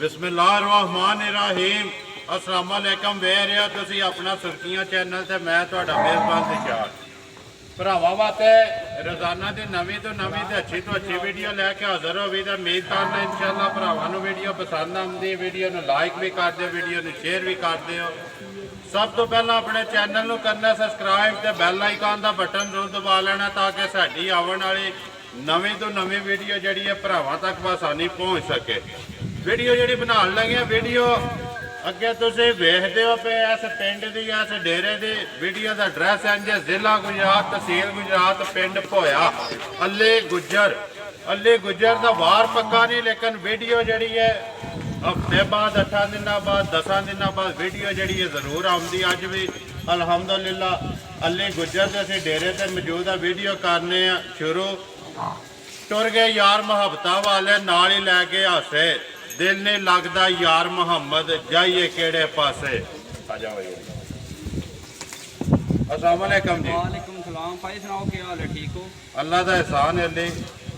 बिस्मिल्लाहिर्रहमानिर्रहीम अस्सलाम वालेकुम वे रहे तुसी अपना सुर्खियां चैनल ते मैं तुहाडा मेज़बान दिशार भरावां वास्ते रोजाना की नवीं तो नवीं ते अच्छी वीडियो लैके हाज़र हो भी उम्मीद करना इंशाअल्लाह भरावां नूं वीडियो पसंद आउंदी वीडियो नूं लाइक भी कर दिओ वीडियो नूं शेयर भी कर दिओ। सब तो पहला अपने चैनल नूं करना सबसक्राइब ते बैल आइकन का बटन जरूर दबा लेना ताकि साडी आउण वाली नवीं तो नवीं वीडियो जिहड़ी है भरावां तक आसानी पहुँच सके। वीडियो जी बना लगे वीडियो अगे तुम वेखते हो पे इस पिंड की इस डेरे की वीडियो का एड्रैस है जी जिला गुजरात तहसील गुजरात पिंड भोया अली गुजर का वार पक्का नहीं लेकिन वीडियो जी है हफ्ते बाद 8 दिन बाद 10 दिन बाद वीडियो जी है जरूर आती। अज भी अलहमदुलिल्लाह अली गुजर के असी डेरे से मौजूद है वीडियो करने शुरू टुर गए यार मुहब्बत वाले नाल ही लैके हासे दिल नहीं लगता यार मुहम्मद जाइए केड़े पासे। अस्सलाम वालेकुम जी। वालेकुम सलाम भाई सुनाओ क्या हाल है ठीक हो? अल्लाह का एहसान है अली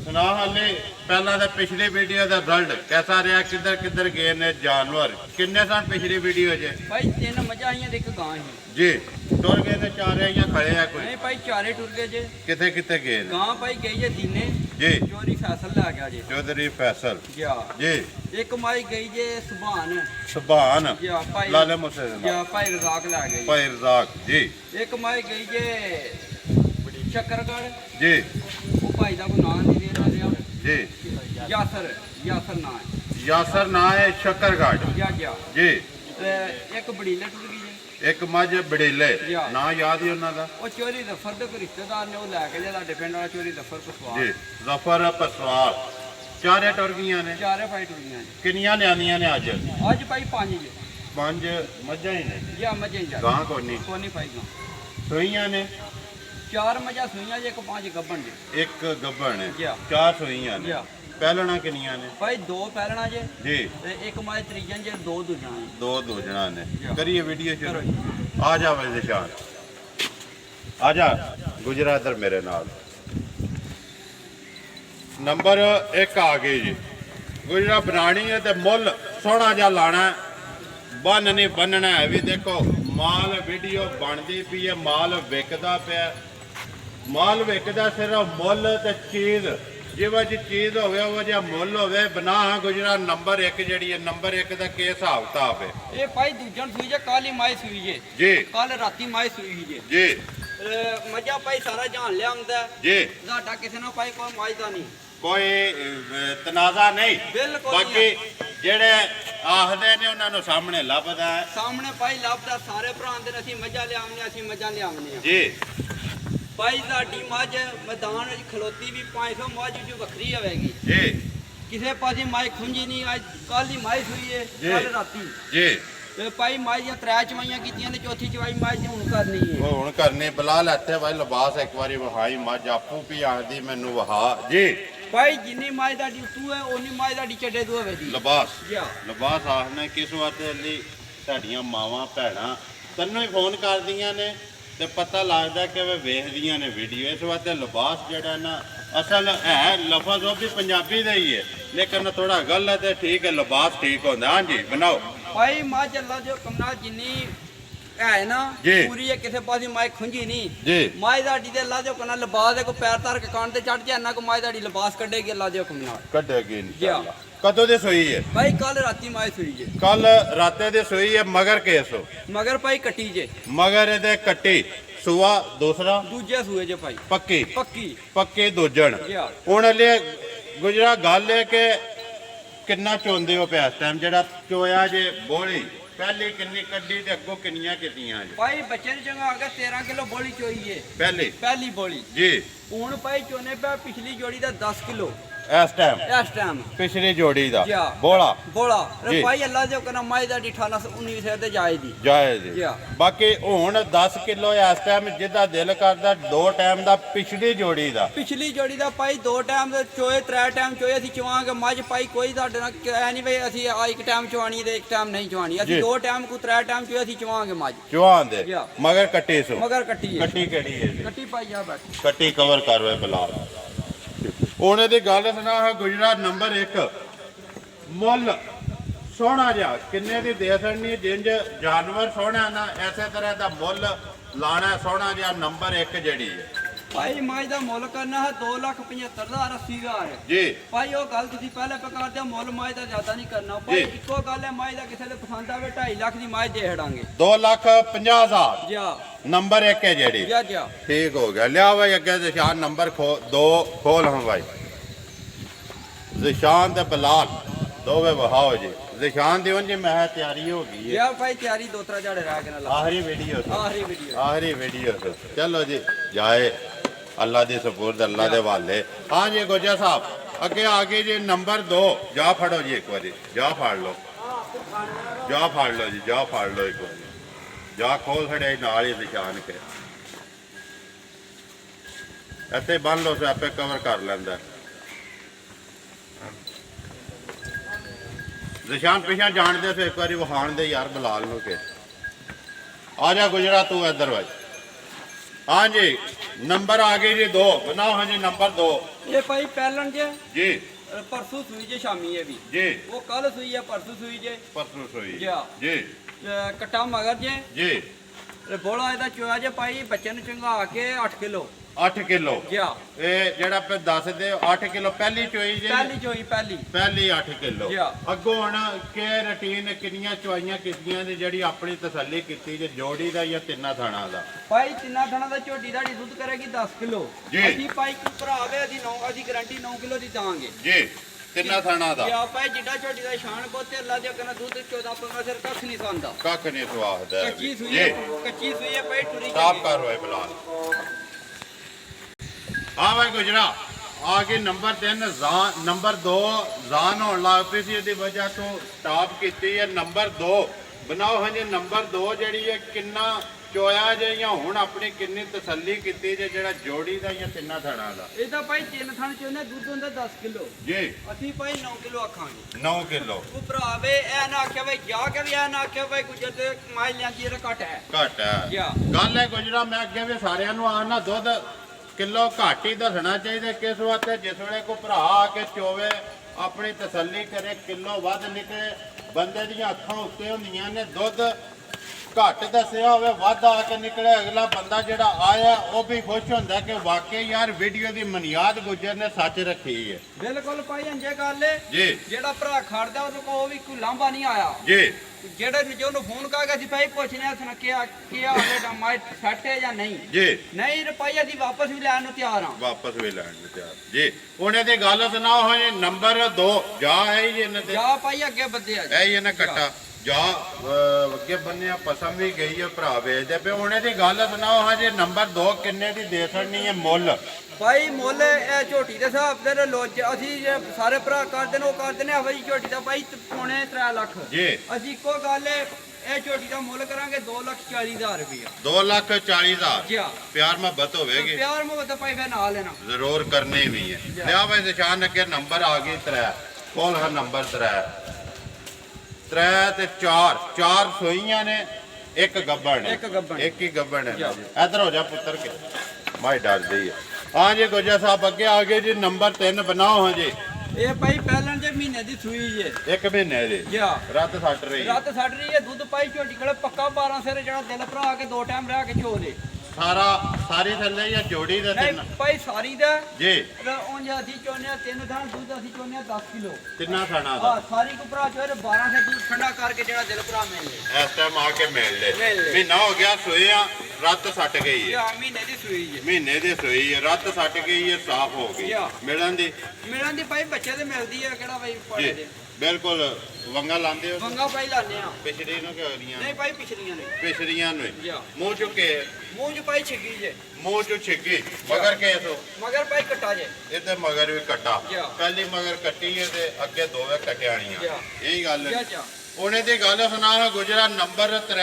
सुना अली पहला तो पिछली वीडियो का रिजल्ट कैसा रहा किधर किधर गए ने जानवर किन्ने सन पिछली वीडियो च भाई 3 मजा आई एक गां ही जी टुर गए ने चारे या खड़े हैं कोई नहीं भाई चारे टुर गए जे किथे किथे गए गां भाई गई जे दीने जी चौधरी फैसल ला गया जे चौधरी फैसल जी एक माई गई जे सुभान भाई लाले मुसे भाई रजाक ला गई भाई रजाक जी एक माई गई जे शक्करगढ़ जी वो भाई का कोई नाम नहीं दे रहा जी यासर नाम है यासर ना है शक्करगढ़ जी एक बड़ीले टुर गई जे एक मझ बड़ेले ना याद ही उन्हों का वो चोरी दफर के रिश्तेदार ने वो लैके जे पिंड वाला चोरी दफर पसवाल जी जफर पसवाल चारे टुर गई ने चारे भाई टुर गई किनिया लिया ने अज भाई 5 जे 5 मझा ही ने मजे गां कोनी भाई गां सोइयां ने 4 मजा सुइयां जे 5 गब्बन जे एक गब्बन है 4 सोइयां ने पहलना किनिया ने भाई 2 पहलना जे जी एक माए त्रीजन जे 2 दूजना ने करिए वीडियो शुरू आ जा वैसे शान आ जा गुजरा इधर मेरे नाल नंबर 1 आ गई जी गुजरा बनानी है तो मुल सोहना जा लाना बन नहीं बनना है भी देखो माल वीडियो बनती पी है माल विकदा पे माल विकदा सिर्फ मुल ते चीज जिवे जी चीज हो मुल हो बना गुजरा नंबर 1 जी है नंबर 1 का के हिसाब किताब है ये भाई दूजन सुई जे काली माई सुई जे जी कल राती माई सुई जे जी मजा भाई सारा जान लिया आंदा जी साडा किसी ना भाई कोई माई दा नहीं कोई तनाजा नहीं बिल्कुल बाकी जेड़े आखदे ने उन्होंने सामने लभदा है सामने भाई लभदा सारे भरा दे असीं मजा लियावने असीं मजा लियावने जी भाई साडी मझ मैदान विच खलोती भी 500 मझ जो वखरी होवेगी जी किसी पासे माई खुंजी नहीं अज कल ही माई सुई है कल राती जी भाई माई दियां 3 चवाइयां कीतियां ते चौथी चवाई माई दी हुण करनी है वो हुण करनी बुला लेते भाई लिबास एक बारी वहाई मझ आपू भी आखदी मैनू वहा जी भाई जिन्नी माई दा तू है ओनी माई दा चड्डे दो होवे दी लिबास लिबास आखने किस वास्ते अली साडियां मावां भैणां तन्नों ही फोन करदियां ने ते पता लगदा कि वे वेखदियां ने वीडियो इस वास्ते लिबास जेड़ा ना असल है लफज वो भी पंजाबी दा ही है लेकिन थोड़ा गलत है ठीक है लिबास ठीक होंदा हाँ जी बनाओ भाई मां चला जो कमना जिन्नी है ना पूरी है किसी पास माई खुंजी नहीं जी माई दाड़ी दे ला जो कना लिबास को पैर तार के कान ते चढ़ जाए ना को माई दाड़ी लिबास कढेगी ला जो कमना कढेगी इंशाल्लाह कदों दे सोई है भाई कल राती माई सोई जे कल राते दे सोई है मगर केस हो मगर भाई कटी जे मगर दे कटी सुआ दूसरा दूजे सुए जे भाई पक्की पक्की पक्के दोजन हुण ले गुजरा गल है कि किन्ना चोंदे हो पे इस टाइम जेड़ा चोया जे बोली पहले किन्नी कड्डी ते अगों किन्नियां कीतियां जी भाई बच्चे ने जगह आ गया 13 किलो बोली चोई है पहली बोली जी हुण भाई चोने पे पिछली जोड़ी दा 10 किलो इस टाइम पिछली जोड़ी दा बोला भाई अल्लाह दे करना माई दा 18 19 से ते जायज दी बाकी हुण 10 किलो इस टाइम जिदा दिल करदा 2 टाइम दा पिछली जोड़ी दा भाई 2 टाइम दे चोए 3 टाइम चोए असि चवांगे मज भाई कोई साडे नाल ऐ नहीं भाई असि एक टाइम चवानी ते एक टाइम नहीं चवानी असि 2 टाइम को 3 टाइम चोए असि चवांगे मज चवान दे मगर कट्टी सो मगर कट्टी केड़ी है कट्टी भाई आ बैठ कट्टी कवर कर वे बिलाल उन्हें दी गल सुना है गुजरात नंबर 1 मुल ਸੋਹਣਾ ਜਿਹਾ ਕਿੰਨੇ ਦੀ ਦੇ ਸਕਣੀ ਜਿੰਜ ਜਾਨਵਰ ਸੋਹਣਾ ਨਾ ਐਸੇ ਤਰ੍ਹਾਂ ਦਾ ਮੁੱਲ ਲਾਣਾ ਸੋਹਣਾ ਜਿਹਾ ਨੰਬਰ 1 ਜਿਹੜੀ ਹੈ ਭਾਈ ਮਾਈ ਦਾ ਮੁੱਲ ਕਰਨਾ ਹੈ 2,75,000 80,000 ਜੀ ਭਾਈ ਉਹ ਗੱਲ ਤੁਸੀਂ ਪਹਿਲੇ ਪ੍ਰਕਾਰ ਦੇ ਮੁੱਲ ਮਾਈ ਦਾ ਜ਼ਿਆਦਾ ਨਹੀਂ ਕਰਨਾ ਭਾਈ ਜੀ। ਇੱਕੋ ਗੱਲ ਹੈ ਮਾਈ ਦਾ ਕਿਸੇ ਦੇ ਪਸੰਦ ਆਵੇ 2.5 ਲੱਖ ਦੀ ਮਾਈ ਦੇ ਹੜਾਂਗੇ 2,50,000 ਜਾ ਨੰਬਰ 1 ਹੈ ਜਿਹੜੀ ਜਾ ਜਾ ਠੀਕ ਹੋ ਗਿਆ ਲਿਆ ਭਾਈ ਅੱਗੇ ਨਿਸ਼ਾਨ ਨੰਬਰ 2 ਖੋਲ ਹਾਂ ਭਾਈ ਨਿਸ਼ਾਨ ਤੇ ਬਲਾਲ ਦੋਵੇਂ ਵਹਾਓ ਜੀ ਨਿਸ਼ਾਨ ਦਿਵਨ ਜੀ ਮੈਂ ਤਿਆਰੀ ਹੋ ਗਈ ਹੈ ਜਾ ਭਾਈ ਤਿਆਰੀ ਦੋ ਤਰਾ ਝਾੜੇ ਰਹਿ ਕੇ ਨਾ ਲਾ ਆਖਰੀ ਵੀਡੀਓ ਆਖਰੀ ਵੀਡੀਓ ਚਲੋ ਜੀ ਜਾਏ ਅੱਲਾ ਦੀ ਸਪੁਰਦ ਅੱਲਾ ਦੇ ਵਾਲੇ ਹਾਂ ਜੀ ਗੋਜਾ ਸਾਹਿਬ ਅੱਗੇ ਆ ਗਏ ਜੀ ਨੰਬਰ 2 ਜਾ ਫੜੋ ਜੀ ਇੱਕ ਵਾਰੀ ਜਾ ਫੜ ਲਓ ਜਾ ਫੜ ਲਓ ਜੀ ਜਾ ਫੜ ਲਓ ਇੱਕ ਵਾਰੀ ਜਾ ਖੋਲ ਖੜੇ ਨਾਲ ਹੀ ਨਿਸ਼ਾਨ ਕੇ ਇੱਥੇ ਬੰਨ ਲਓ ਸੇ ਆਪੇ ਕਵਰ ਕਰ ਲੈਂਦਾ ਨਿਸ਼ਾਨ ਪਿਛਾ ਜਾਣਦੇ ਸੇ ਇੱਕ ਵਾਰੀ ਵਹਾਣ ਦੇ ਯਾਰ ਬਲਾਲ ਨੂੰ ਕੇ ਆ ਜਾ ਗੁਜਰਾ ਤੂੰ ਇੱਧਰ ਵਾਈ हाँ जी नंबर आ गई जी 2 बनाओ हाँ जी नंबर 2 ये भाई पहलन जे जी परसों सुई जे शामी है भी जी वो कल सुई है परसों सुई जे परसों सोई जी जी कट्टा मगर जे जी बोला ਇਹਦਾ ਚੋਇਆ ਜੇ ਭਾਈ ਬੱਚੇ ਨੂੰ ਚੰਗਾ ਕੇ 8 ਕਿਲੋ 8 ਕਿਲੋ ਜੀ ਇਹ ਜਿਹੜਾ ਪੇ ਦੱਸਦੇ 8 ਕਿਲੋ ਪਹਿਲੀ ਚੋਈ ਜੀ ਪਹਿਲੀ ਚੋਈ ਪਹਿਲੀ 8 ਕਿਲੋ ਜੀ। ਅੱਗੋਂ ਹੁਣ ਕੇ ਰੁਟੀਨ ਕਿੰਨੀਆਂ ਚੋਈਆਂ ਕੀਤੀਆਂ ਨੇ ਜਿਹੜੀ ਆਪਣੀ ਤਸੱਲੀ ਕੀਤੀ ਜੇ ਜੋੜੀ ਦਾ ਜਾਂ ਤਿੰਨਾਂ ਥਾਣਾ ਦਾ ਭਾਈ ਤਿੰਨਾਂ ਥਾਣਾ ਦਾ ਝੋਟੀ ਦਾੜੀ ਦੁੱਧ ਕਰੇਗੀ 10 ਕਿਲੋ ਜੀ। ਅਸੀਂ ਭਾਈ ਕੋਈ ਭਰਾ ਆਵੇ ਅਸੀਂ ਗਾਰੰਟੀ 9 ਕਿਲੋ ਦੀ ਦਾਂਗੇ ਜੀ ਤਿੰਨਾਂ ਥਾਣਾ ਦਾ ਜੀ ਭਾਈ ਜਿੱਡਾ ਝੋਟੀ ਦਾ ਸ਼ਾਨ ਬੋਤੇ ਅੱਲਾ ਦੇ ਕਹਿੰਦਾ ਦੁੱਧ 14 15 ਸਿਰ ਕੱਖ ਨਹੀਂ ਸੰਦਾ ਕੱਖ ਨਹੀਂ ਸਵਾਦ ਹੈ ਕੱਚੀ ਸੂਈ ਜੀ ਹੈ ਕੱਚੀ ਸੂਈ ਹੈ ਭਾਈ ਟੁਰੀ ਸਾਫ ਕਰ ਹੋਏ ਬਲਾਲ ਹਾਂ ਭਾਈ ਗੁਜਰਾ ਆ ਗਈ ਨੰਬਰ 3 ਨੰਬਰ 2 ਜਾਨ ਹੋਣ ਲੱਗ ਪਈ ਸੀ ਇਹਦੀ ਵਜ੍ਹਾ ਤੋਂ ਸਟਾਪ ਕੀਤੀ ਹੈ ਨੰਬਰ 2 ਬਣਾਓ ਹਾਂਜੀ ਨੰਬਰ 2 ਜਿਹੜੀ ਹੈ ਕਿੰਨਾ ਚੋਇਆ ਜੇ ਜਾਂ ਹੁਣ ਆਪਣੀ ਕਿੰਨੀ ਤਸੱਲੀ ਕੀਤੀ ਜੇ ਜਿਹੜਾ ਜੋੜੀ ਦਾ ਜਾਂ ਤਿੰਨਾਂ ਥਾਣਾ ਦਾ ਇਹ ਤਾਂ ਭਾਈ ਤਿੰਨ ਥਾਣ ਚੋਨੇ ਦੁੱਧ ਹੁੰਦਾ 10 ਕਿਲੋ ਜੀ ਅਸੀਂ ਭਾਈ 9 ਕਿਲੋ ਆਖਾਂਗੇ 9 ਕਿਲੋ ਉਹ ਭਰਾ ਵੇ ਇਹ ਨਾ ਆਖਿਆ ਭਾਈ ਜਾ ਕੇ ਵੀ ਇਹ ਨਾ ਆਖਿਆ ਭਾਈ ਗੁਜਰ ਤੇ ਕਮਾਈ ਲਿਆਂਦੀ ਇਹਦਾ ਘਟ ਹੈ ਘੱਟ ਹੈ ਜੀ ਗੱਲ ਹੈ ਗੁਜਰਾ ਮੈਂ ਅੱਗੇ ਵੀ ਸਾਰਿਆਂ ਨੂੰ ਆਣਾ ਦੁੱਧ ਕਿਲੋ ਘੱਟ ਹੀ ਦੱਸਣਾ ਚਾਹੀਦਾ ਕਿਸ ਵਾਸਤੇ ਜਿਸ ਵੇਲੇ ਕੋ ਭਰਾ ਆ ਕੇ ਚੋਵੇ ਆਪਣੀ ਤਸੱਲੀ ਕਰੇ ਕਿਲੋ ਵੱਧ ਨਿਕਲੇ ਬੰਦੇ ਦੀਆਂ ਅੱਖਾਂ ਉੱਤੇ ਹੁੰਦੀਆਂ ਨੇ ਦੁੱਧ ਘੱਟ ਦੱਸਿਆ ਹੋਵੇ ਵੱਧ ਆ ਕੇ ਨਿਕਲੇ ਅਗਲਾ ਬੰਦਾ ਜਿਹੜਾ ਆਇਆ ਉਹ ਵੀ ਖੁਸ਼ ਹੁੰਦਾ ਕਿ ਵਾਕਈ ਯਾਰ ਵੀਡੀਓ ਦੀ ਮਨਿਆਦ ਗੁਜਰ ਨੇ ਸੱਚ ਰੱਖੀ ਹੈ ਬਿਲਕੁਲ ਭਾਈ ਅੰਜੇ ਗੱਲ ਹੈ ਜੀ ਜਿਹੜਾ ਭਰਾ ਖੜਦਾ ਉਹਨੂੰ ਕੋ ਵੀ ਕੋਈ ਲਾਂਭਾ ਨਹੀਂ ਆਇਆ ਜੀ ਜਿਹੜੇ ਜੋ ਨੂੰ ਫੋਨ ਕਾਗਾ ਸੀ ਭਾਈ ਪੁੱਛਨੇ ਹਸਨ ਕੀ ਹਾਲੇ ਦਾ ਮਾਈ ਸੱਟ ਹੈ ਜਾਂ ਨਹੀਂ ਜੀ ਨਹੀਂ ਰੁਪਈਆ ਦੀ ਵਾਪਸ ਵੀ ਲੈਣ ਨੂੰ ਤਿਆਰ ਹਾਂ ਵਾਪਸ ਵੀ ਲੈਣ ਨੂੰ ਤਿਆਰ ਜੀ ਉਹਨੇ ਦੀ ਗੱਲ ਸੁਣਾਓ ਹੋਏ ਨੰਬਰ 2 ਜਾ ਹੈ ਜੀ ਇਹਨਾਂ ਤੇ ਜਾ ਭਾਈ ਅੱਗੇ ਵੱਧੇ ਆ ਇਹ ਇਹਨਾਂ ਕੱਟਾ ਜਾ ਅੱਗੇ ਬੰਨਿਆ ਪਸੰਦ ਵੀ ਗਈ ਹੈ ਭਰਾ ਵੇਚਦੇ ਪਏ ਉਹਨੇ ਦੀ ਗੱਲ ਸੁਣਾਓ ਹਾਂ ਜੀ ਨੰਬਰ 2 ਕਿੰਨੇ ਦੀ ਦੇ ਸਕਣੀ ਹੈ ਮੁੱਲ ਭਾਈ ਮੁੱਲ ਇਹ ਝੋਟੀ ਦੇ ਹਿਸਾਬ ਦੇ ਲੋਜ ਅਸੀਂ ਜੇ ਸਾਰੇ ਭਰਾ ਕਰਦੇ ਨੇ ਉਹ ਕਰਦੇ ਨੇ ਹਵਾਈ ਝੋਟੀ ਦਾ ਭਾਈ ਪੌਣੇ 3 ਲੱਖ ਜੀ ਅਸੀਂ ਇੱਕੋ ਗੱਲ ਇਹ ਝੋਟੀ ਦਾ ਮੁੱਲ ਕਰਾਂਗੇ 2,40,000 ਰੁਪਇਆ 2,40,000 ਜੀ ਪਿਆਰ ਮੁਹੱਬਤ ਹੋਵੇਗੀ ਪਿਆਰ ਮੁਹੱਬਤ ਭਾਈ ਫੇ ਨਾਲ ਲੈਣਾ ਜ਼ਰੂਰ ਕਰਨੀ ਵੀ ਹੈ ਲਿਆ ਭਾਈ ਨਿਸ਼ਾਨ ਅੱਗੇ ਨੰਬਰ ਆ ਗਈ 3 ਕੋਲ ਹੈ ਨੰਬਰ 3 ਤੇ 4 ਸੋਈਆਂ ਨੇ ਇੱਕ ਗੱਬੜ ਨੇ ਇੱਕ ਹੀ ਗੱਬੜ ਹੈ ਇਧਰ ਹੋ ਜਾ ਪੁੱਤਰ ਕੇ ਮਾਈ ਡਰਦੀ ਹੈ ਹਾਂ ਜੀ ਗੋਜਾ ਸਾਹਿਬ ਅੱਗੇ ਆ ਗਏ ਜੀ ਨੰਬਰ 3 ਬਣਾਓ ਹਾਂ ਜੀ ਇਹ ਭਾਈ ਪਹਿਲਾਂ ਦੇ ਮਹੀਨੇ ਦੀ ਸੂਈ ਜੇ 1 ਮਹੀਨੇ ਦੀ ਜੀ ਰੱਤ ਛੱਡ ਰਹੀ ਹੈ ਰਾਤ ਛੱਡ ਰਹੀ ਹੈ ਦੁੱਧ ਪਾਈ ਝੋਟੀ ਕੋਲ ਪੱਕਾ 12 ਸਿਰ ਜਿਹੜਾ ਦਿਲ ਭਰਾ ਕੇ 2 ਟਾਈਮ ਰਹਿ ਕੇ ਚੋ ਲੇ ਸਾਰੀ ਥੱਲੇ ਜਾਂ ਜੋੜੀ ਦੇ ਨਹੀਂ ਤਿੰਨ ਭਾਈ ਸਾਰੀ ਦਾ ਜੀ ਉਂਝ ਅਸੀਂ ਚੋਨੇ ਆ 3 ਥਾਂ ਦੁੱਧ ਅਸੀਂ ਚੋਨੇ ਆ 10 ਕਿਲੋ ਤਿੰਨਾਂ ਥਾਣਾ ਦਾ ਸਾਰੀ ਕੋ ਭਰਾ ਚੋਰ 12 ਸੇ ਦੁੱਧ ਠੰਡਾ ਕਰਕੇ ਜਿਹੜਾ ਦਿਲ ਭਰਾ ਮਿਲ ਲੇ ਇਸ ਟਾਈਮ ਆ ਕੇ ਮਿਲ ਲੈ ਮਿਲ ਲੈ। ਮਹੀਨਾ ਹੋ ਗਿਆ ਸੋਏ ਆ ਰੱਤ ਸੱਟ ਗਈ ਹੈ ਮਹੀਨੇ ਦੀ ਸੂਈ ਜੇ ਮਹੀਨੇ ਦੀ ਸੋਈ ਹੈ ਰੱਤ ਸੱਟ ਗਈ ਹੈ ਸਾਫ਼ ਹੋ ਗਈ ਮਿਲਣ ਦੀ ਮਿਲਣ ਦੀ ਭਾਈ ਬੱਚੇ ਤੇ ਮਿਲਦੀ ਹੈ ਕਿਹੜਾ ਭਾਈ ਪਾੜੇ ਜੀ ਦੇ ਬਿਲਕੁਲ ਵੰਗਾ ਲਾਉਂਦੇ ਹੋ ਮੰਗਾ ਭਾਈ ਲਾਣੇ ਆ ਪਿਛੜੀ ਨੂੰ ਕਿ ਅਗਲੀਆਂ ਨਹੀਂ ਭਾਈ ਪਿਛਲੀਆਂ ਨੇ ਪਿਛੜੀਆਂ ਨੂੰ ਜੀ ਮੂੰਹ ਚੁੱਕੇ ਮੂੰਹ ਚ ਭਾਈ ਛਿੱਗੀ ਜੇ ਮੂੰਹ ਚੋਂ ਛਿੱਗੀ ਮਗਰ ਕੇ ਸੋ ਮਗਰ ਭਾਈ ਕਟਾ ਜੇ ਇਹਦੇ ਮਗਰ ਵੀ ਕੱਟਾ ਜੀ। ਪਹਿਲੀ ਮਗਰ ਕੱਟੀ ਹੈ ਤੇ ਅੱਗੇ ਦੋਵੇਂ ਕਟਿਆਣੀਆਂ ਜੀ। ਇਹੀ ਗੱਲ ਹੈ ਜੀ ਉਹਨੇ ਦੀ ਗੱਲ ਸੁਣਾ ਗੁਜਰਾ ਨੰਬਰ 3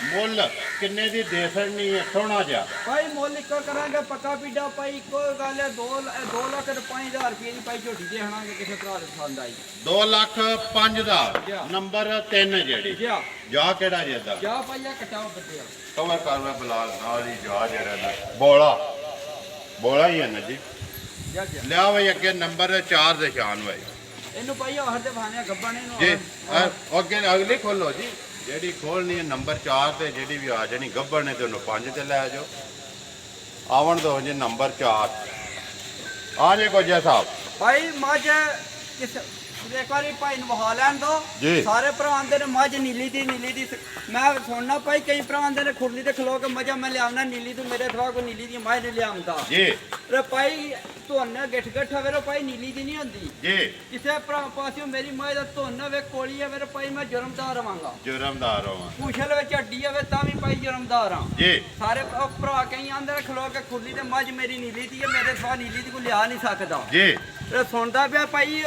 ਮੁੱਲ ਕਿੰਨੇ ਦੀ ਦੇ ਸਕਣੀ ਹੈ ਸੋਹਣਾ ਜਿਹਾ ਭਾਈ ਮੁੱਲ ਇੱਕੋ ਕਰਾਂਗੇ ਪੱਕਾ ਪੀਡਾ ਭਾਈ ਇੱਕੋ ਗੱਲ ਹੈ 2 ਲੱਖ ਤੇ 5,000 ਰੁਪਏ ਦੀ ਭਾਈ ਝੋਟੀ ਦੇ ਹਣਾਂਗੇ ਕਿਸੇ ਭਰਾ ਦੇ ਪਸੰਦ ਆਈ 2,05,000 ਦਾ ਜੀ। ਨੰਬਰ 3 ਜਿਹੜੀ ਜੀ ਜਾ ਕਿਹੜਾ ਜਿੱਦਾਂ ਜਾ ਭਾਈ ਆ ਕਟਾਓ ਬੱਦੇ ਆ ਕਵਰ ਕਰ ਮੈਂ ਬਲਾਲ ਨਾਲ ਹੀ ਜਾ ਜਿਹੜਾ ਨਾ ਬੋਲਾ ਹੀ ਹੈ ਨਾ ਜੀ ਜੀ ਲਿਆ ਬਈ ਅੱਗੇ ਨੰਬਰ 4 ਦੇ ਸ਼ਾਨ ਭਾਈ ਇਹ ਇਹਨੂੰ ਭਾਈ ਆਹਰ ਦੇ ਬਹਾਨੇ ਗੱਬਣ ਜੀ ਇਹਨੂੰ ਅੱਗੇ ਅਗਲੀ ਖੋਲੋ ਜੀ, ਜਿਹੜੀ ਖੋਲਣੀ ਹੈ ਨੰਬਰ 4 ਤੇ ਜਿਹੜੀ ਵੀ ਆ ਜਾਣੀ ਗੱਬੜ ਨੇ ਤੇ ਉਹਨੂੰ 5 ਤੇ ਲੈ ਜਾਓ। ਆਵਣ ਦੋ ਜੀ ਨੰਬਰ 4 ਆ ਜੇ ਕੋਜਾ ਸਾਹਿਬ ਭਾਈ ਮੱਝ ਕਿਸ ਇੱਕ ਵਾਰੀ ਭਾਈ ਨੂੰ ਵਹਾ ਲੈਣ ਦੋ। ਜੀ। ਸਾਰੇ ਭਰਾ ਆਂਦੇ ਨੇ ਮੱਝ ਨੀਲੀ ਦੀ ਮੈਂ ਸੁਣਨਾ ਭਾਈ ਕਈ ਭਰਾ ਆਂਦੇ ਨੇ ਖੁਰਲੀ ਤੇ ਖਲੋ ਕੇ ਮੱਝਾਂ ਮੈਂ ਲਿਆਉਣਾ ਨੀਲੀ ਤੂੰ ਮੇਰੇ ਥਵਾ ਕੋ ਨੀਲੀ ਦੀ ਮੱਝ ਨਹੀਂ ਲਿਆਉਂਦਾ ਜੀ। ਰੇ ਭਾਈ ਧੋਨਾ ਗਿੱਠ ਹੋਵੇ ਰੋ ਭਾਈ ਨੀਲੀ ਦੀ ਨਹੀਂ ਹੁੰਦੀ ਜੀ। ਕਿਸੇ ਭਰਾ ਪਾਸਿਓ ਮੇਰੀ ਮੱਝ ਦਾ ਧੋਨਾ ਵੇ ਕੋਲੀ ਹੈ ਮੇਰੇ ਭਾਈ ਮੈਂ ਜੁਰਮਦਾਰ ਰਵਾਂਗਾ। ਜੁਰਮਦਾਰ ਹਾਂ ਪੁੱਛਲ ਵਿੱਚ ਅੱਡੀ ਹੋਵੇ ਤਾਂ ਵੀ ਭਾਈ ਜੁਰਮਦਾਰ ਹਾਂ। ਜੀ। ਸਾਰੇ ਭਰਾ ਕਈ ਆਂਦੇ ਨੇ ਖਲੋ ਕੇ ਖੁਰਲੀ ਤੇ ਮੱਝ ਮੇਰੀ ਨੀਲੀ ਦੀ ਹੈ ਮੇਰੇ ਥਵਾ ਨੀਲੀ ਦੀ ਕੋ ਲਿਆ ਨਹੀਂ ਸਕਦਾ। ਜੀ। ਰੇ ਸੁਣਦਾ ਪਿਆ ਭਾਈ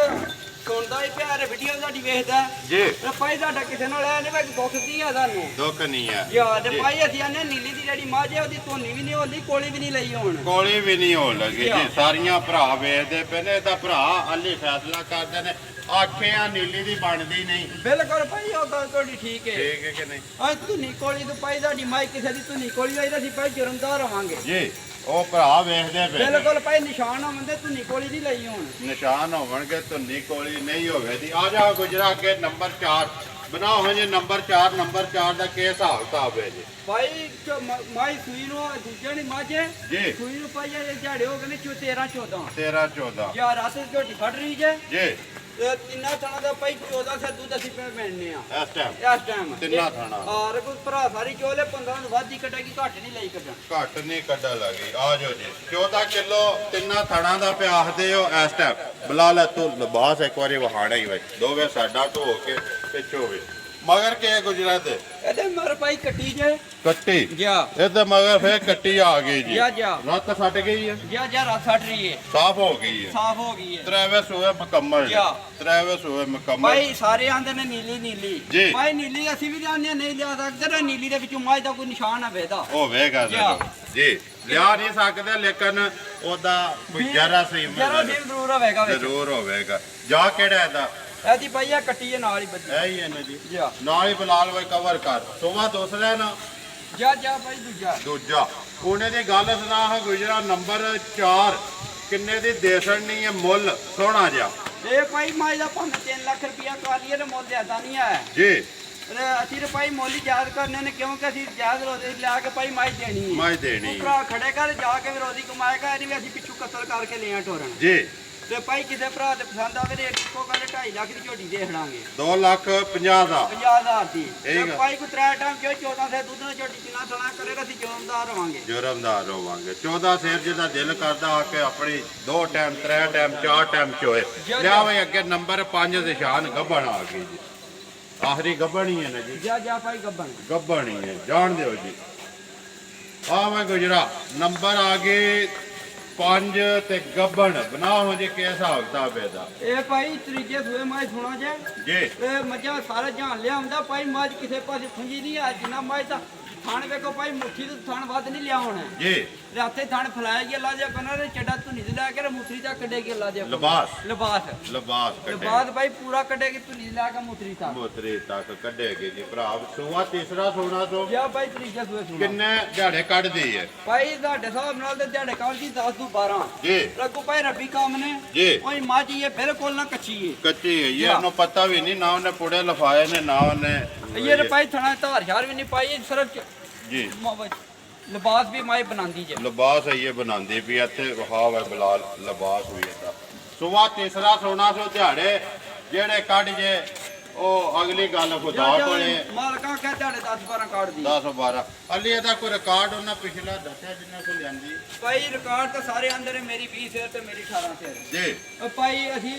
ਸੁਣਦਾ ਹੀ ਪਿਆ ਰੇ ਵੀਡੀਓ ਤੁਹਾਡੀ ਵੇਖਦਾ ਜੀ। ਰੇ ਭਾਈ ਤੁਹਾਡਾ ਕਿਸੇ ਨਾਲ ਐ ਨਹੀਂ ਭਾਈ ਦੁੱਖ ਕੀ ਆ ਤੁਹਾਨੂੰ ਦੁੱਖ ਨਹੀਂ ਹੈ ਯਾਰ ਤੇ ਭਾਈ ਅਸੀਂ ਆਨੇ ਨੀਲੀ ਦੀ ਜਿਹੜੀ ਮੱਝ ਹੈ ਉਹਦੀ ਧੋਨੀ ਵੀ ਨਹੀਂ ਹੁੰਦੀ ਕੋਲੀ ਵੀ ਨਹੀਂ ਲਈ ਹੁਣ ਕੋਲੀ ਵੀ ਨਹੀਂ ਹੋਣ ਲੱਗੀ ਜੀ। ਸਾਰੀਆਂ ਭਰਾ ਵੇਚਦੇ ਪਏ ਨੇ ਤਾਂ ਭਰਾ ਹਾਲੇ ਫੈਸਲਾ ਕਰਦੇ ਨੇ ਆਖੇ ਆ ਨੀਲੀ ਦੀ ਬਣਦੀ ਨਹੀਂ। ਬਿਲਕੁਲ ਭਾਈ ਉਹ ਗੱਲ ਤੁਹਾਡੀ ਠੀਕ ਹੈ। ਠੀਕ ਹੈ ਕਿ ਨਹੀਂ? ਅੱਜ ਧੁਨੀ ਕੋਲੀ ਤੋਂ ਭਾਈ ਤੁਹਾਡੀ ਮੱਝ ਕਿਸੇ ਦੀ ਧੁਨੀ ਕੋਲੀ ਹੋਈ ਤਾਂ ਅਸੀਂ ਭਾਈ ਜੁਰਮਦਾਰ ਰਵਾਂਗੇ ਜੀ। ਉਹ ਭਰਾ ਵੇਖਦੇ ਪਏ ਨੇ। ਬਿਲਕੁਲ ਭਾਈ ਨਿਸ਼ਾਨ ਆਉਂਦੇ ਧੁਨੀ ਕੋਲੀ ਦੀ ਲਈ ਹੁਣ ਨਿਸ਼ਾਨ ਹੋਣਗੇ ਧੁੰਨੀ ਕੋਲੀ ਨਹੀਂ ਹੋਵੇ ਦੀ। ਆ ਜਾ ਗੁਜਰਾ ਕੇ ਨੰਬਰ 4 ਬਣਾਓ ਜੀ। ਨੰਬਰ 4 ਦਾ ਕੀ ਹਿਸਾਬ ਕਿਤਾਬ ਹੈ ਜੀ? ਭਾਈ ਮਾਈ ਸੂਈ ਨੂੰ ਦੂਜੇ ਨਹੀਂ ਮਾਝੇ ਜੀ। ਸੂਈ ਨੂੰ ਭਾਈ ਇਹ ਝਾੜੇ ਹੋ ਗਏ ਨੇ 13 13-14 ਯਾਰ ਰਾਤ ਝੋਟੀ ਫੜ ਰਹੀ ਜੇ ਜੀ। ਤੇ ਤਿੰਨਾਂ ਥਾਣਾ ਦਾ ਭਾਈ 14 ਸੇ ਦੁੱਧ ਅਸੀਂ ਮਿਲਨੇ ਆ ਇਸ ਟਾਈਮ ਇਸ ਟਾਈਮ ਤਿੰਨਾਂ ਥਾਣਾ ਔਰ ਕੋਈ ਭਰਾ ਸਾਰੀ ਚੋਲੇ 15 ਨੂੰ ਵੱਧ ਹੀ ਕੱਢੇਗੀ ਘੱਟ ਨਹੀਂ ਲਈ ਕੱਢਣ ਘੱਟ ਨਹੀਂ ਕੱਢਾ ਲੱਗੀ। ਆ ਜਾਓ ਜੀ 14 ਕਿਲੋ ਤਿੰਨਾਂ ਥਾਣਾ ਦਾ ਪਿਆਖਦੇ ਹੋ ਇਸ ਟਾਈਮ। ਬੁਲਾ ਲੈ ਤੂੰ ਲਿਬਾਸ ਇੱਕ ਵਾਰੀ ਵਹਾੜਾ ਹੀ ਵੇ ਦੋਵੇਂ ਸਾਡਾ ਢੋ ਕੇ ਪਿੱਛੋਂ ਵੀ ਮਗਰ ਕੇ ਗੁਜਰਾ ਤੇ ਇਹਦੇ ਮਰ ਭਾਈ ਕੱਟੀ ਜੇ ਕੱਟੀ ਗਿਆ ਇਹ ਤੇ ਮਗਰ ਫੇਰ ਕੱਟੀ ਆ ਗਈ ਜੀ। ਜਾ ਰੱਤ ਫਟ ਗਈ ਹੈ ਜਾ ਰਾਤ ਛੱਡ ਰਹੀ ਹੈ ਸਾਫ਼ ਹੋ ਗਈ ਹੈ ਸਾਫ਼ ਹੋ ਗਈ ਹੈ ਤ੍ਰੈਵਸ ਹੋਏ ਮੁਕੰਮਲ ਜਾ। ਤ੍ਰੈਵਸ ਹੋਏ ਮੁਕੰਮਲ ਭਾਈ ਸਾਰੇ ਆਂਦੇ ਨੇ ਨੀਲੀ ਜੀ। ਭਾਈ ਨੀਲੀ ਅਸੀਂ ਵੀ ਲਿਆਉਂਦੇ ਨਹੀਂ ਲਿਆ ਸਕਦੇ ਨਾ ਨੀਲੀ ਦੇ ਵਿੱਚੋਂ ਮਾਝ ਦਾ ਕੋਈ ਨਿਸ਼ਾਨ ਨਾ ਵੇਦਾ ਹੋਵੇਗਾ ਜਾ। ਜੀ। ਲਿਆ ਨਹੀਂ ਸਕਦੇ ਲੇਕਿਨ ਉਹਦਾ ਕੋਈ ਜਰਾਸੀਮ ਜ਼ਰੂਰ ਹੋਵੇਗਾ ਵਿੱਚ ਜ਼ਰੂਰ ਹੋਵੇਗਾ। ਜਾ ਕਿਹੜਾ ਇਹਦਾ? ਇਹਦੀ ਭਾਈ ਆ ਕੱਟੀ ਹੈ ਨਾਲ ਹੀ ਬੱਜੀ ਹੈ ਹੀ ਹੈ ਨਾ ਜੀ। ਜਾ ਨਾਲ ਹੀ ਬਲਾਲ ਵੇ ਕਵਰ ਕਰ ਸੋਵਾ ਦੂਸਰਾ ਨਾ ਜਾ ਭਾਈ ਦੂਜਾ ਉਹਨੇ ਦੀ ਗੱਲ ਸੁਣਾ ਹੈ ਗੁਜਰਾ ਨੰਬਰ 4 ਕਿੰਨੇ ਦੀ ਦੇਸਣ ਨਹੀਂ ਹੈ ਮੁੱਲ ਸੋਹਣਾ ਜਿਹਾ। ਇਹ ਭਾਈ ਮਾਝ ਦਾ 3 ਲੱਖ ਰੁਪਇਆ ਕਰ ਲਈਏ ਤੇ ਮੁੱਲ ਜ਼ਿਆਦਾ ਨਹੀਂ ਹੈ ਜੀ। ਅਸੀਂ ਤੇ ਭਾਈ ਮੁੱਲ ਯਾਦ ਕਰਨੇ ਨੇ ਕਿਉਂਕਿ ਅਸੀਂ ਯਾਦ ਰੋਦੇ ਲਿਆ ਕੇ ਭਾਈ ਮਾਝ ਦੇਣੀ ਹੈ ਮੈਂ ਦੇਣੀ ਭਰਾ ਖੜੇ ਕਰ ਜਾ ਕੇ ਵਿਰੋਧੀ ਕਮਾਏਗਾ ਇਹਦੀ ਵੀ ਅਸੀਂ ਪਿੱਛੋਂ ਕਤਲ ਕਰਕੇ ਲਿਆ ਟੋਰਨ ਜੀ। ਤੇ ਭਾਈ ਕਿਸੇ ਭਰਾ ਤੇ ਪਸੰਦ ਆਵੇ ਤੇ ਇੱਕੋ ਗੱਲ 2.5 ਲੱਖ ਦੀ ਝੋਟੀ ਦੇਖ ਲਾਂਗੇ 2,50,000 ਦਾ 50,000 ਦੀ ਤੇ ਠੀਕ ਆ। ਭਾਈ ਕੋ ਤਰਾ ਟਾਈਮ ਕਿਉਂ 14 ਸੇ ਦੁੱਧ ਨਾਲ ਝੋਟੀ ਕਿੰਨਾ ਥਣਾ ਕਰੇਗਾ ਅਸੀਂ ਜੋਰਦਾਰ ਰਵਾਂਗੇ ਜੁਰਮਦਾਰ ਹੋਵਾਂਗੇ। 14 ਸੇਰ ਜਿਹਦਾ ਦਿਲ ਕਰਦਾ ਆ ਕੇ ਆਪਣੀ 2 ਟਾਈਮ 3 ਟਾਈਮ 4 ਟਾਈਮ ਚੋਏ ਲਿਆ ਵੇ ਅੱਗੇ ਨੰਬਰ 5 ਦੇ ਸ਼ਾਨ ਗੱਬਣ ਆ ਗਈ ਜੀ। ਆਖਰੀ ਗੱਬਣ ਹੀ ਹੈ ਨਾ ਜੀ। ਜਾ ਭਾਈ ਗੱਬਣ ਗੱਬਣ ਹੀ ਹੈ ਜਾਣ ਦਿਓ ਜੀ। ਆ ਮੈਂ ਗੁਜਰਾ ਨੰਬਰ ਆ ਗਏ 5 ਤੇ ਗੱਬਣ ਬਣਾਓ ਜੀ ਕੀ ਹਿਸਾਬ ਕਿਤਾਬ ਇਹਦਾ? ਇਹ ਭਾਈ ਤਰੀਜੇ ਸੂਏ ਮਾਝ ਸੁਣਾ ਜੇ ਜੀ। ਇਹ ਮੱਝਾਂ ਸਾਰਾ ਜਾਣ ਲਿਆਉਂਦਾ ਭਾਈ ਮਾਝ ਕਿਸੇ ਪਾਸੇ ਖੁੰਜੀ ਨਹੀਂ ਆ ਜਿੰਨਾ ਮਾਝ ਤਾਂ ਥਣ ਵੇਖੋ ਭਾਈ ਮੁੱਠੀ ਤੋਂ ਥਣ ਵੱਧ ਨਹੀਂ ਲਿਆ ਹੋਣਾ ਜੀ। ਰਾਤੇ ਥਣ ਫਲਾਇਆ ਗਿਆ ਲਾ ਜਾ ਬਣਾ ਤੇ ਚੱਡਾ ਧੁਨੀ ਦੇ ਲੈ ਕੇ ਮੁੱਠੀ ਤੱਕ ਕੱਢੇਗੀ ਲਾ ਜਾ ਲਿਬਾਸ ਲਿਬਾਸ ਕੱਢੇ ਬਾਅਦ ਭਾਈ ਪੂਰਾ ਕੱਢੇਗੀ ਧੁਨੀ ਲੈ ਕੇ ਮੁੱਠੀ ਤੱਕ ਮੋਤਰੀ ਤੱਕ ਕੱਢੇਗੀ ਜੀ ਭਰਾ। ਸੋਵਾ ਤੀਸਰਾ ਸੋਨਾ ਤੋਂ ਜਾ ਭਾਈ ਤਰੀਜੇ ਸੂਏ ਸੁਣਾ ਕਿੰਨੇ ਦਿਹਾੜੇ ਕੱਢਦੀ ਹੈ? ਭਾਈ ਤੁਹਾਡੇ ਹਿਸਾਬ ਨਾਲ ਤੇ ਦਿਹਾੜੇ ਕਾਲ ਦੀ 10 ਤੋਂ 12 ਜੀ। ਰੱਗੂ ਭਾਈ ਰੱਬੀ ਕੰਮ ਨੇ ਜੀ। ਓਏ ਮਾਝੀ ਇਹ ਬਿਲਕੁਲ ਨਾ ਕੱਚੀ ਏ ਕੱਚੀ ਹੈ ਇਹ ਨੂੰ ਪਤਾ ਵੀ ਨਹੀਂ ਨਾ ਉਹਨੇ ਪੁੜੇ ਲਫਾਏ ਨੇ ਨਾ ਉਹਨੇ ਇਹ ਭਾਈ ਥਣਾ ਧਾਰ ਛਾਰ ਵੀ ਨਹੀਂ ਪਾਈ ਸਿਰਫ ਜੀ। ਲਿਬਾਸ ਵੀ ਮਾਈ ਬਣਾਉਂਦੀ ਜੇ ਲਿਬਾਸ ਇਹ ਬਣਾਉਂਦੀ ਵੀ ਇੱਥੇ ਵਹਾਵ ਹੈ ਬਲਾਲ ਲਿਬਾਸ ਵੀ ਇਹਦਾ। ਸੁਬਾ ਤੀਸਰਾ ਸੋਨਾ ਸੋ ਦਿਹਾੜੇ ਜਿਹੜੇ ਕੱਢ ਜੇ ਉਹ ਅਗਲੀ ਗੱਲ ਖੁਦਾ ਕੋਲੇ ਮਾਲਕਾਂ ਕਹੇ ਤੁਹਾਡੇ 10-12 ਕਾਰਡ ਦੀ 10-12 ਅਲੀ ਇਹਦਾ ਕੋਈ ਰਿਕਾਰਡ ਉਹਨਾਂ ਪਿਛਲਾ ਦੱਸਿਆ ਜਿੰਨਾ ਕੋ ਲਿਆਂਦੀ ਭਾਈ ਰਿਕਾਰਡ ਤਾਂ ਸਾਰੇ ਅੰਦਰ ਹੈ ਮੇਰੀ 20 ਸਿਰ ਤੇ ਮੇਰੀ 18 ਸਿਰ ਜੀ। ਭਾਈ ਅਸੀਂ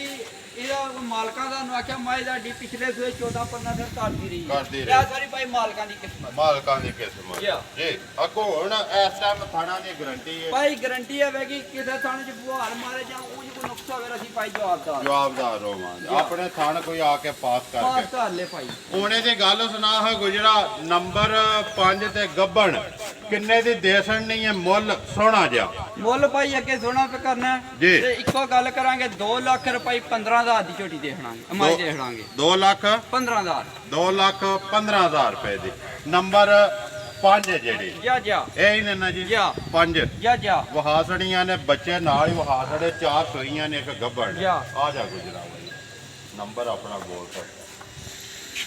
ਇਹਦਾ ਮਾਲਕਾਂ ਦਾ ਨੂੰ ਆਖਿਆ ਮਾਈ ਦਾ ਡੀ ਪਿਛਲੇ ਸੂਏ 14-15 ਸਿਰ ਕਰਦੀ ਰਹੀ ਕਰਦੀ ਰਹੀ। ਇਹ ਸਾਰੀ ਭਾਈ ਮਾਲਕਾਂ ਦੀ ਕਿਸਮਤ ਮਾਲਕਾਂ ਦੀ ਕਿਸਮਤ ਜੀ। ਜੀ। ਅੱਗੋਂ ਹੁਣ ਇਸ ਟਾਈਮ ਥਾਣਾ ਦੀ ਗਰੰਟੀ ਹੈ ਭਾਈ ਗਰੰਟੀ ਹੈ ਕਿ ਕਿਸੇ ਥਾਣੇ 'ਚ ਬੁਹਾਰ ਮਾਰੇ ਜਾਂ ਉਹ ਕੋਈ ਨੁਕਸ ਹੋਵੇ ਅਸੀਂ ਭਾਈ ਜਵਾਬਦਾਰ ਜਵਾਬਦਾਰ ਹੋਵਾਂਗੇ। ਆਪਣੇ ਥਾਣ ਕੋਈ ਆ ਕੇ ਪਾਸ ਪਾਸ ਕਰਕੇ ਕਰ ਲੈ ਭਾਈ ਉਹਨੇ ਦੀ ਗੱਲ ਸੁਣਾ ਹੈ ਗੁਜਰਾ ਨੰਬਰ 5 ਤੇ ਗੱਬਣ ਕਿੰਨੇ ਦੀ ਦੇਸਣ ਨਹੀਂ ਹੈ ਮੁੱਲ ਸੋਹਣਾ ਜਿਹਾ। ਮੁੱਲ ਭਾਈ ਅੱਗੇ ਸੋਨਾ ਪੇ ਕਰਨਾ ਹੈ। ਜੀ। ਤੇ ਇੱਕੋ ਗੱਲ ਕਰਾਂਗੇ 2 ਲੱਖ ਰੁਪਏ 15,000 ਦੀ ਝੋਟੀ ਦੇਖਣਾਗੇ ਮਾਈ ਦੇਖਣਾਗੇ 2 ਲੱਖ 15,000 2,15,000 ਰੁਪਏ ਦੀ ਨੰਬਰ 5 ਜਿਹੜੀ ਜਾ ਇਹ ਹੀ ਨੇ ਨਾ ਜੀ। ਜਾ। 5 ਜਾ ਵਹਾਸੜੀਆਂ ਨੇ ਬੱਚੇ ਨਾਲ ਹੀ ਵਹਾਸੜੇ 4 ਸੋਈਆਂ ਨੇ ਇੱਕ ਗੱਬਣ ਜਾ। ਆ ਜਾ ਗੁਜਰਾ ਬਾਈ ਨੰਬਰ ਆਪਣਾ ਬੋਲ ਸਕਦਾ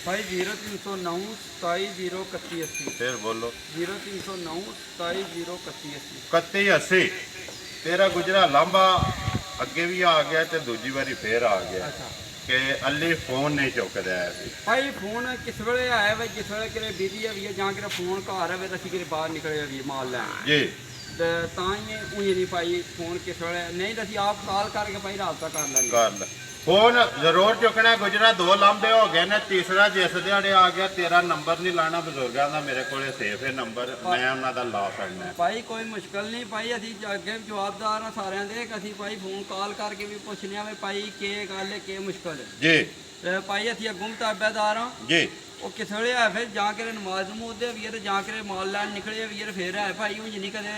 ਭਾਈ 0309 270180 ਫਿਰ ਬੋਲੋ 0309 270180 3180 ਤੇਰਾ ਗੁਜਰਾ ਲਾਂਬਾ ਅੱਗੇ ਵੀ ਆ ਗਿਆ ਤੇ ਦੂਜੀ ਵਾਰੀ ਫੇਰ ਆ ਗਿਆ ਅੱਛਾ ਕਿ ਅੱਲੀ ਫੋਨ ਨਹੀਂ ਚੁੱਕਦਾ ਐ ਸੀ ਭਾਈ ਫੋਨ ਕਿਸ ਵੇਲੇ ਆਇਆ ਵੇ ਜਿਸ ਵੇਲੇ ਕਿਤੇ ਬਿਜ਼ੀ ਆ ਵੀ ਆ ਜਾਂ ਕਿਤੇ ਫੋਨ ਘਰ ਆਵੇ ਤਾਂ ਅਸੀਂ ਕਿਤੇ ਬਾਹਰ ਨਿਕਲੇ ਵੀ ਮਾਲ ਲੈਣ ਜੀ ਤੇ ਤਾਂ ਹੀ ਉਹੀ ਨਹੀਂ ਭਾਈ ਫੋਨ ਕਿਸ ਵੇਲੇ ਨਹੀਂ ਤਾਂ ਅਸੀਂ ਆਪ ਕਾਲ ਕਰਕੇ ਭਾਈ ਰਾਬਤਾ ਕਰ ਲੈਂਦੇ ਕਰ ਲੈ ਫੋਨ ਜ਼ਰੂਰ ਚੁੱਕਣਾ ਗੁਜਰਾ 2 ਲਾਂਬੇ ਹੋ ਗਏ ਨੇ ਤੀਸਰਾ ਜਿਸ ਦਿਹਾੜੇ ਆ ਗਿਆ ਤੇਰਾ ਨੰਬਰ ਨਹੀਂ ਲਾਣਾ ਬਜ਼ੁਰਗਾਂ ਦਾ ਮੇਰੇ ਕੋਲੇ ਸੇਫ ਹੈ ਨੰਬਰ ਮੈਂ ਉਹਨਾਂ ਦਾ ਲਾ ਸਕਦਾ ਭਾਈ ਕੋਈ ਮੁਸ਼ਕਲ ਨਹੀਂ ਭਾਈ ਅਸੀਂ ਅੱਗੇ ਜਵਾਬਦਾਰ ਆ ਸਾਰਿਆਂ ਦੇ ਕਿ ਅਸੀਂ ਭਾਈ ਫੋਨ ਕਾਲ ਕਰਕੇ ਵੀ ਪੁੱਛਨੇ ਆ ਵੀ ਭਾਈ ਕੀ ਗੱਲ ਹੈ ਕੀ ਮੁਸ਼ਕਲ ਹੈ ਜੀ ਤੇ ਭਾਈ ਅਸੀਂ ਅੱਗੋਂ ਤਾਬੇਦਾਰ ਆ ਜੀ ਉਹ ਕਿਸ ਵੇਲੇ ਆ ਫਿਰ ਜਾਂ ਕਿਰੇ ਨਮਾਜ਼ ਨਮੂਜ਼ ਦੇ ਵੀਰ ਜਾਂ ਕਿਰੇ ਮਾਲ ਲੈਣ ਨਿਕਲੇ ਵੀਰ ਫੇਰ ਆਏ ਭਾਈ ਉਹ ਜਿੰਨੀ ਕਦੇ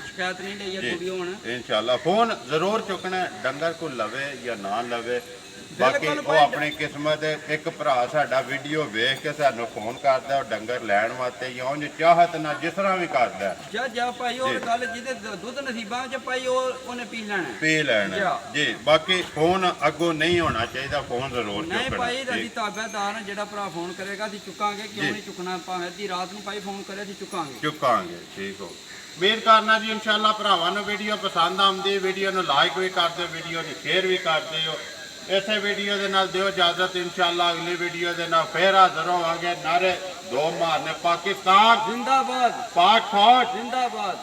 ਸ਼ਿਕਾਇਤ ਨਹੀਂ ਲਈ ਜੀ ਥੋੜੀ ਹੁਣ ਇਨਸ਼ਾਅੱਲਾ ਫੋਨ ਜ਼ਰੂਰ ਚੁੱਕਣਾ ਡੰਗਰ ਕੋ ਲਵੇ ਜਾਂ ਨਾ ਲਵੇ ਬਾਕੀ ਬਿਲਕੁਲ ਉਹ ਭਾਈ। ਆਪਣੀ ਕਿਸਮਤ ਹੈ। ਇੱਕ ਭਰਾ ਸਾਡਾ ਵੀਡੀਓ ਵੇਖ ਕੇ ਸਾਨੂੰ ਫੋਨ ਕਰਦਾ ਉਹ ਡੰਗਰ ਲੈਣ ਵਾਸਤੇ ਜਾਂ ਉਂਝ ਚਾਹਤ ਨਾਲ ਜਿਸ ਤਰ੍ਹਾਂ ਵੀ ਕਰਦਾ ਜਾ ਭਾਈ ਉਹ ਜੀ। ਗੱਲ ਜਿਹਦੇ ਦੁੱਧ ਨਸੀਬਾਂ ਚ ਭਾਈ ਉਹਨੇ ਪੀ ਲੈਣਾ ਪੀ ਲੈਣਾ ਜੀ। ਜੀ ਬਾਕੀ ਫੋਨ ਅੱਗੋਂ ਨਹੀਂ ਹੋਣਾ ਚਾਹੀਦਾ ਫੋਨ ਜ਼ਰੂਰ ਨਹੀਂ ਚੁੱਕਣਾ ਭਾਈ ਜੀ। ਅਸੀਂ ਤਾਬੇਦਾਰ ਹਾਂ ਜਿਹੜਾ ਭਰਾ ਫੋਨ ਕਰੇਗਾ ਅਸੀਂ ਚੁੱਕਾਂਗੇ ਕਿਉਂ ਜੀ। ਨਹੀਂ ਚੁੱਕਣਾ ਭਾਵੇਂ ਅੱਧੀ ਰਾਤ ਨੂੰ ਭਾਈ ਫੋਨ ਕਰੇ ਅਸੀਂ ਚੁੱਕਾਂਗੇ ਚੁੱਕਾਂਗੇ ਠੀਕ ਹੋ ਉਮੀਦ ਕਰਨਾ ਜੀ ਇਨਸ਼ਾਅੱਲਾ ਭਰਾਵਾਂ ਨੂੰ ਵੀਡੀਓ ਪਸੰਦ ਆਉਂਦੀ ਵੀਡੀਓ ਨੂੰ ਲਾਈਕ ਵੀ ਕਰ ਦਿਓ ਵੀਡੀਓ ਨੂੰ ਸ਼ੇਅਰ ਵੀ ਕਰ ਦਿਓ ਇਸੇ ਵੀਡੀਓ ਦੇ ਨਾਲ ਦਿਓ ਇਜਾਜ਼ਤ ਇਨਸ਼ਾਅੱਲਾ ਅਗਲੀ ਵੀਡੀਓ ਦੇ ਨਾਲ ਫੇਰ ਹਾਜ਼ਰ ਹੋਵਾਂਗੇ ਨਾਰੇ ਦੋ ਮਾਰਨੇ ਪਾਕਿਸਤਾਨ ਜ਼ਿੰਦਾਬਾਦ ਪਾਕ ਫੌਜ ਜ਼ਿੰਦਾਬਾਦ